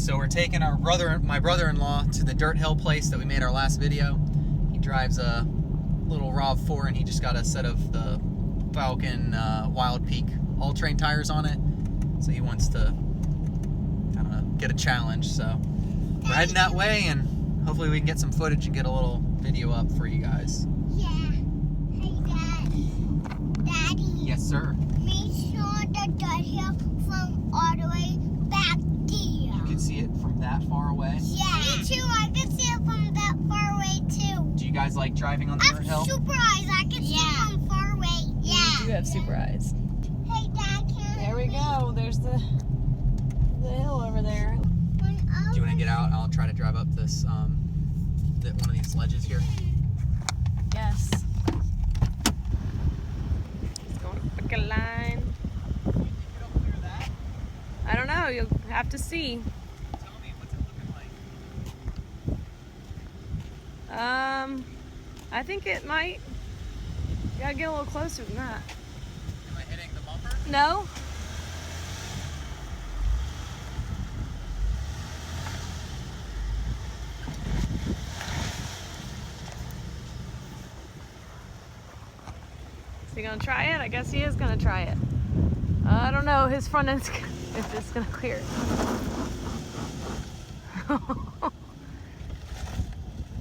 So we're taking my brother-in-law to the dirt hill place that we made our last video. He drives a little Rav4 and he just got a set of the Falcon Wild Peak all-terrain tires on it. So he wants to, I don't know, get a challenge. So we're heading that way and hopefully we can get some footage and get a little video up for you guys. Yeah. Hey, Daddy. Yes, sir. We saw the dirt hill from all the way back there. You can see it from that far away? Yeah. Me too. I can see it from that far away too. Do you guys like driving on the dirt hill? Super eyes. I can see it from far away. Yeah. You do have super eyes. Hey, Dad, There we go. There's the hill over there. Do you want to get out? I'll try to drive up this one of these ledges here. Yes. It's going to pick a line. I don't know. You'll have to see. Tell me, what's it looking like? I think it might. You gotta get a little closer than that. Am I hitting the bumper? No. Is he gonna try it? I guess he is gonna try it. I don't know. His front end's if it's gonna clear.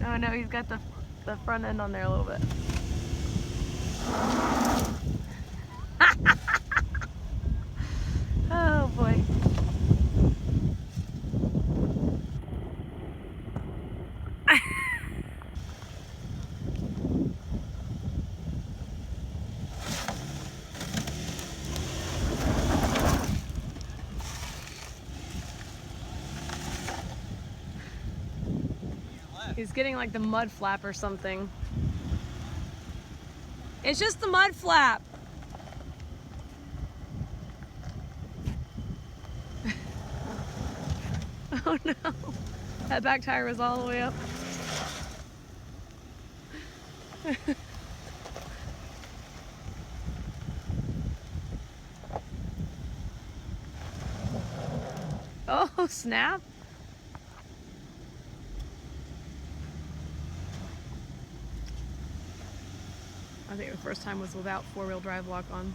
Oh no, he's got the front end on there a little bit. Oh boy. He's getting like the mud flap or something. It's just the mud flap. Oh no. That back tire was all the way up. Oh, snap. I think the first time was without four-wheel drive lock on.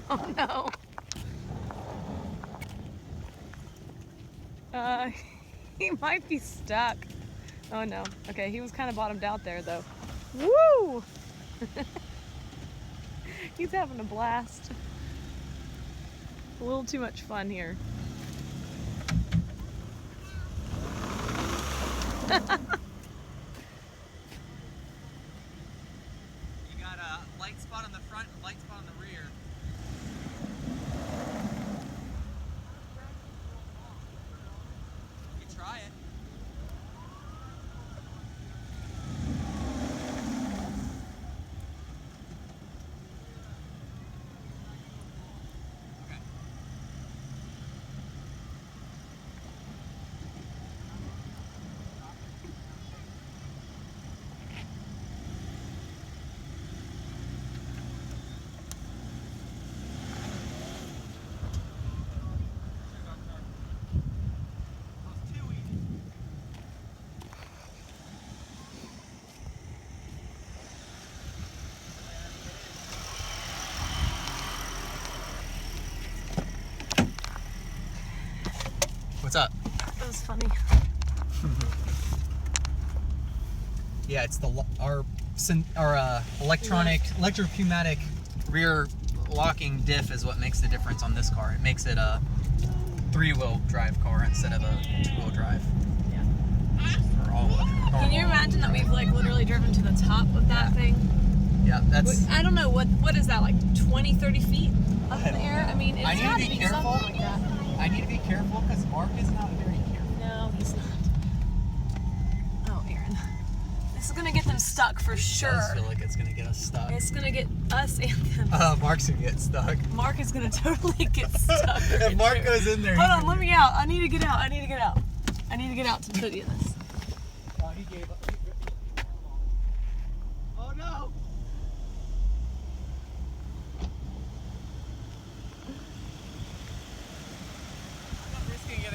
Oh no. He might be stuck. Oh no. Okay, he was kind of bottomed out there though. Woo! He's having a blast. A little too much fun here. You got a light spot on the front and light spot on the rear. You can try it. What's up? That was funny. Yeah, it's our electropneumatic rear locking diff is what makes the difference on this car. It makes it a 3-wheel drive car instead of a 2-wheel drive. Yeah. Or all-wheel drive. Can you imagine that we've like literally driven to the top of that thing? Yeah, that's. I don't know what is that, like 20, 30 feet up in the air? I mean, it's got to be careful. something like that. I need to be careful because Mark is not very careful. No, he's not. Oh, Aaron. This is going to get them stuck for sure. It does feel like it's going to get us stuck. It's going to get us and them. Mark's going to get stuck. Mark is going to totally get stuck. If Mark goes in there... Hold on, let me out. I need to get out. I need to get out to video this. Oh, he gave up. Oh, no.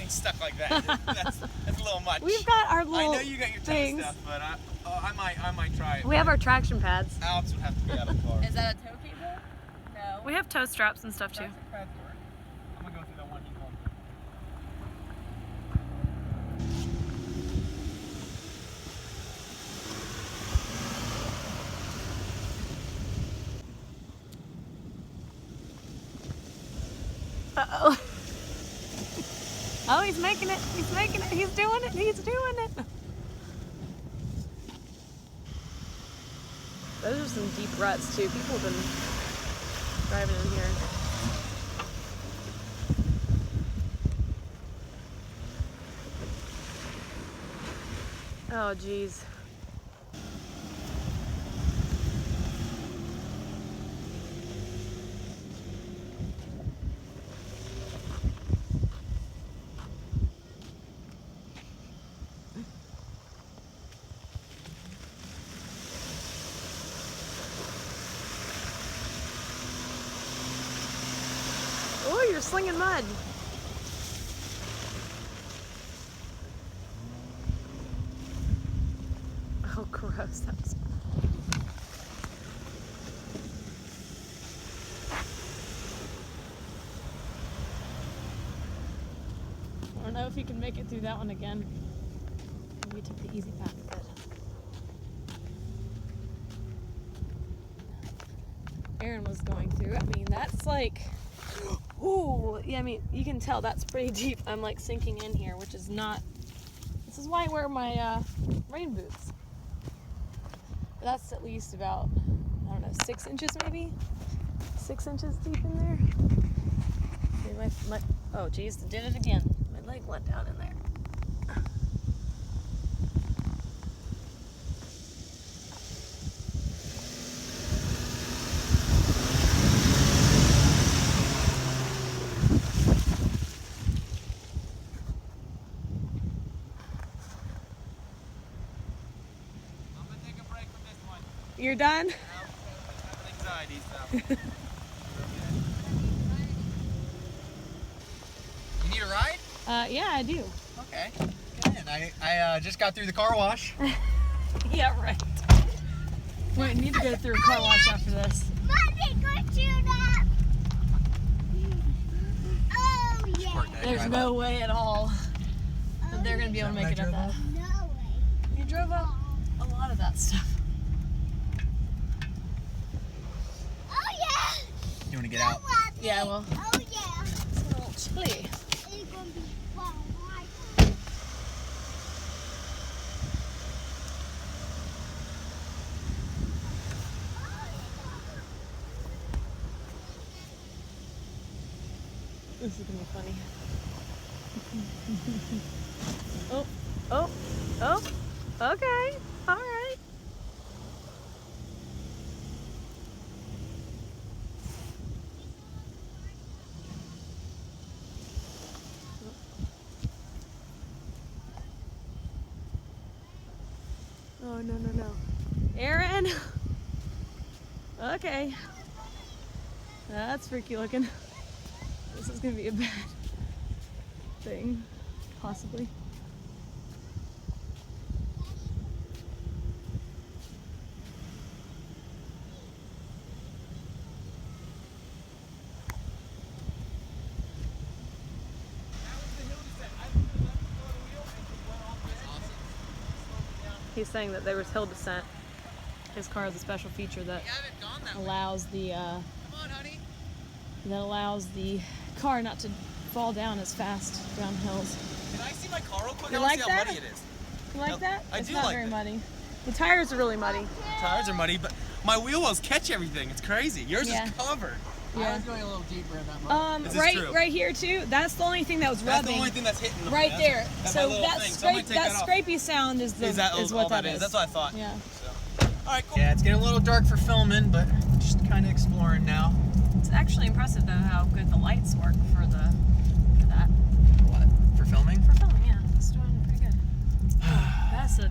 Stuck like that. That's a little much. We've got our little I know you got your things. stuff, but I might try it. We have our traction pads. Alex would have to be out of the car. Is that a toe cable? No. We have toe straps and stuff too. I'm gonna go through that one he's on. Uh-oh. Oh, he's making it. He's making it. He's doing it. He's doing it. Those are some deep ruts too. People have been driving in here. Oh, geez. Oh, you're slinging mud. Oh, gross. That was... I don't know if you can make it through that one again. Maybe take the easy path, but... Aaron was going through. I mean, that's like... Ooh, yeah, I mean, you can tell that's pretty deep. I'm like sinking in here, which is not... This is why I wear my rain boots. But that's at least about, I don't know, 6 inches maybe? 6 inches deep in there. Okay, oh, geez, did it again. My leg went down in there. You're done? I'm having anxiety, so. You need a ride? Yeah, I do. Okay. And I just got through the car wash. Yeah, right. Wait, I need to go through a car wash after this. Mommy, go shoot up. Oh, yeah. There's no way at all that they're going to be able to make it up that. No way. You drove up a lot of that stuff. Oh, yeah. You want to get out? Yeah, well, Oh, yeah. it's a little chilly. It's going to be fun, right? This is going to be funny. Oh, oh, oh, okay, all right. Oh, no, no, no. Aaron! Okay. That's freaky looking. This is gonna be a bad thing, possibly. he's saying that there was hill descent. His car has a special feature that allows the car not to fall down as fast down hills. Can I see my car real quick? You I want like to see how that? muddy it is. You like that? I it's do not like very that. muddy. The tires are really muddy. The tires are muddy, but my wheel wells catch everything. It's crazy. Yours Yeah. is covered. Yeah. I was going a little deeper in that mud. Is this true? Right here too. That's the only thing that was That's rubbing. the only thing that's hitting the Right there. That's So my little that thing. So I'm gonna take that off. scrapey sound is all what that is. That's what I thought. Yeah. So. All right, cool. Yeah, it's getting a little dark for filming, but just kind of exploring now. It's actually impressive though how good the lights work for that. What? For filming? For filming, yeah. It's doing pretty good. That's a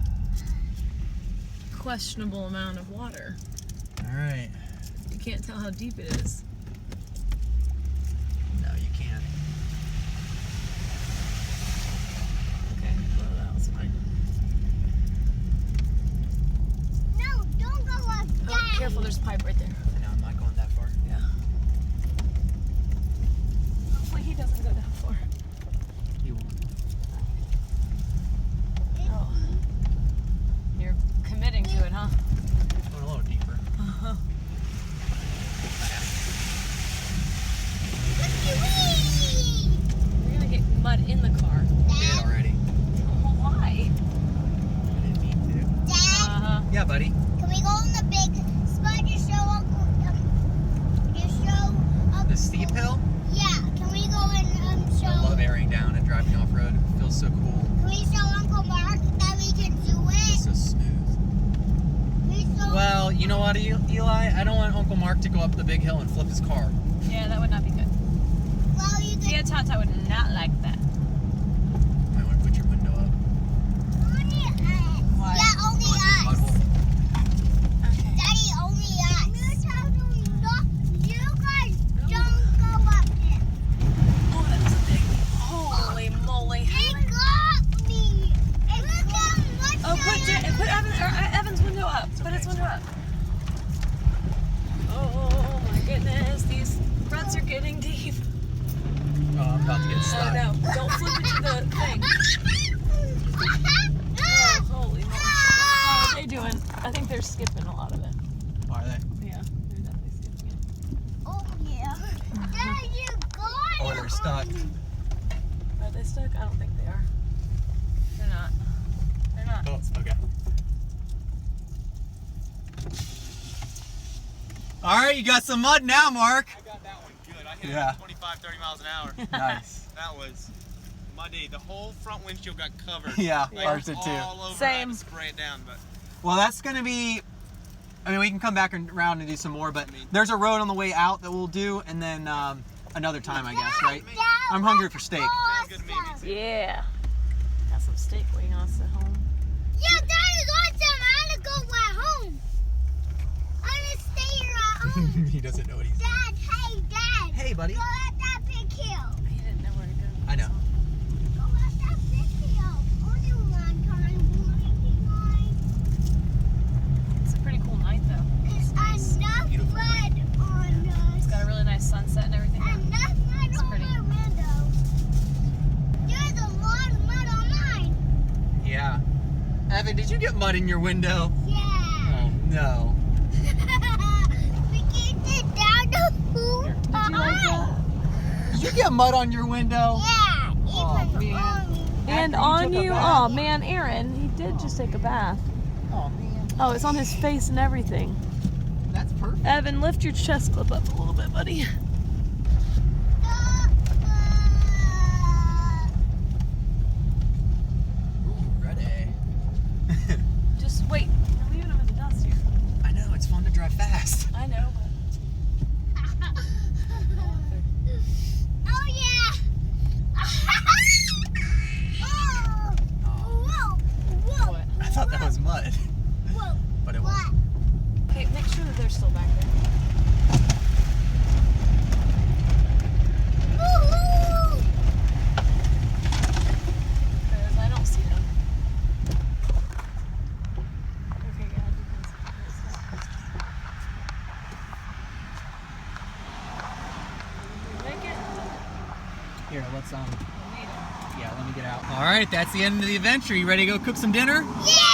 questionable amount of water. All right. You can't tell how deep it is. No, you can't. Okay, well that was fine. No, don't go up there. Oh, careful, there's a pipe right there. I know, I'm not going that far. Yeah. Hopefully he doesn't go that far. You won't. Oh. You're committing to it, huh? Going a little deeper. Uh-huh. Whee! You're gonna get mud in the car. Did already. Oh, why? I didn't mean Dad, Uh-huh. to. Yeah, buddy. can we go in the big spot to show Uncle? The steep hill? Yeah, can we go and show? I love airing down and driving off-road. It feels so cool. Can we show Uncle Mark that we can do It's it? so smooth. Can we show Well, you know what, Eli? I don't want Uncle Mark to go up the big hill and flip his car. Yeah, that would not be good. Well, you Tia can. Tata would not like that. Might want to put your window up. Only us. Why? Yeah, only Go into the mud us. hole. Okay. Daddy, only us. You guys don't go up there. Oh, that was a big. Holy moly. It got me. Oh, put Evan's window up. Put his window up. Oh my goodness, these ruts are getting deep. Oh, I'm about to get Oh stuck. no, don't flip into the thing. Oh, holy moly. How are they doing? I think they're skipping a lot of it. Are they? Yeah, they're definitely skipping it. Oh yeah. Dad, you got Or it. they're stuck. Are they stuck? I don't think they are. They're not. They're not. Oh, okay. All right, you got some mud now, Mark. I got that one good. I hit Yeah. it 25, 30 miles an hour. Nice. That was muddy. The whole front windshield got covered. Yeah, Like, ours did too. all over. I Same. had to spray it down, but Well, that's gonna be. I mean, we can come back around and do some more, but there's a road on the way out that we'll do, and then another time, I guess, right? Dad, I'm hungry for steak. sounds good to me. awesome. Yeah. Got some steak waiting on us at home. Yeah, that is awesome. I wanna go at home. I wanna stay here at home. He doesn't know what he's. Dad, hey, Dad. Hey, buddy. Go at that big hill. He didn't know where to go. I know. Go at that big hill. Only one time. It's a pretty cool night though. There's enough Beautiful. mud on us. It's got a really nice sunset and everything. Enough mud on pretty. my window. There's a lot of mud on mine. Yeah. Evan, did you get mud in your window? Yeah. Oh no. We can't get down the pool. Here. Did you like that? Did you get mud on your window? Yeah. Oh, Even man. on me. And After on took a you? bath? Oh man, Aaron, he did just take a bath. Oh man. Oh, it's on his face and everything. That's perfect. Evan, lift your chest clip up a little bit, buddy. Ooh, ready. Just wait. You're leaving them in the dust here. I know, it's fun to drive fast. I know, Oh yeah. Whoa. Whoa. What? I thought that was mud, Whoa. but it What? wasn't. Okay, make sure that they're still back there. Woo-hoo. Because I don't see them. Okay, God, you can make it. Here, let's We'll need 'em. yeah, let me get out. All right, that's the end of the adventure. You ready to go cook some dinner? Yeah.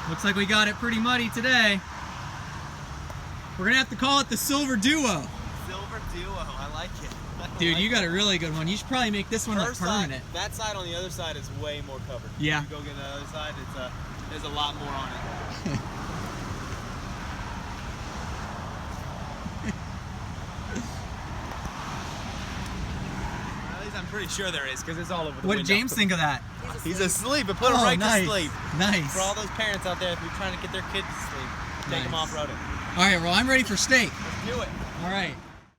Looks like we got it pretty muddy today. We're gonna have to call it the Silver Duo. Silver Duo, I like it. Dude, you got a really good one. You should probably make this one like permanent. That side on the other side is way more covered. Yeah. If you go get the other side, there's a lot more on it. At least I'm pretty sure there is, because it's all over the What window. did James think of that? He's asleep, but put him right to sleep. Nice. For all those parents out there who are trying to get their kids to sleep, take them off-roading. All right, well, I'm ready for steak. Let's do it. All right.